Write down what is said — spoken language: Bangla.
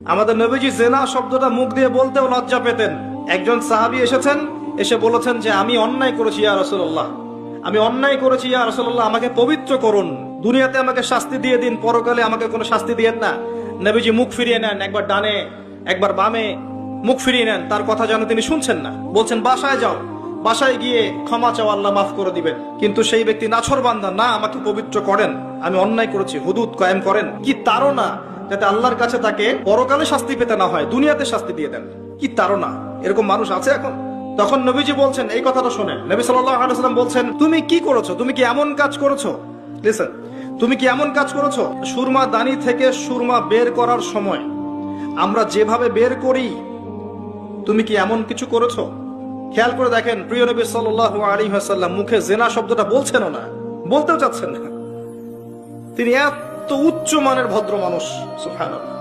আমাদের নবীজি জেনা শব্দটা মুখ দিয়ে বলতেও লজ্জা পেতেন। একজন সাহাবী এসেছেন, এসে বলেছেন যে আমি অন্যায় করেছি ইয়া রাসূলুল্লাহ, আমি অন্যায় করেছি ইয়া রাসূলুল্লাহ, আমাকে পবিত্র করুন, দুনিয়াতে আমাকে শাস্তি দিয়ে দিন, পরকালে আমাকে কোনো শাস্তি দিয়েন না। নবীজি মুখ ফিরিয়ে নেন, একবার ডানে একবার বামে মুখ ফিরিয়ে নেন, তার কথা যেন তিনি শুনছেন না। বলছেন বাসায় যাও, বাসায় গিয়ে ক্ষমা চাও, আল্লাহ মাফ করে দিবেন। কিন্তু সেই ব্যক্তি নাছরবান্দা, না আমাকে পবিত্র করেন, আমি অন্যায় করেছি, হুদুদ কায়েম করেন। কি তাড়না, যাতে আল্লাহর কাছে তাকে পরকালে শাস্তি পেতে না হয়, দুনিয়াতে শাস্তি দিয়ে দেন। কি তাড়না! এরকম মানুষ আছে এখন? তখন নবীজি বলছেন, এই কথাটা শোনেন, নবী সাল্লাল্লাহু আলাইহি ওয়াসাল্লাম বলছেন, তুমি কি করেছো? তুমি কি এমন কাজ করেছো? লিসেন, তুমি কি এমন কাজ করেছো? সুরমা দানি থেকে সুরমা বের করার সময় আমরা যেভাবে বের করি, তুমি কি এমন কিছু করেছো? খেয়াল করে দেখেন, প্রিয় নবী সাল্লাল্লাহু আলাইহি ওয়াসাল্লাম মুখে জেনা শব্দটা বলছেনও না, বলতেও চাচ্ছেন না। তিনি এত উচ্চ মানের ভদ্র মানুষ, সুবহানাল্লাহ।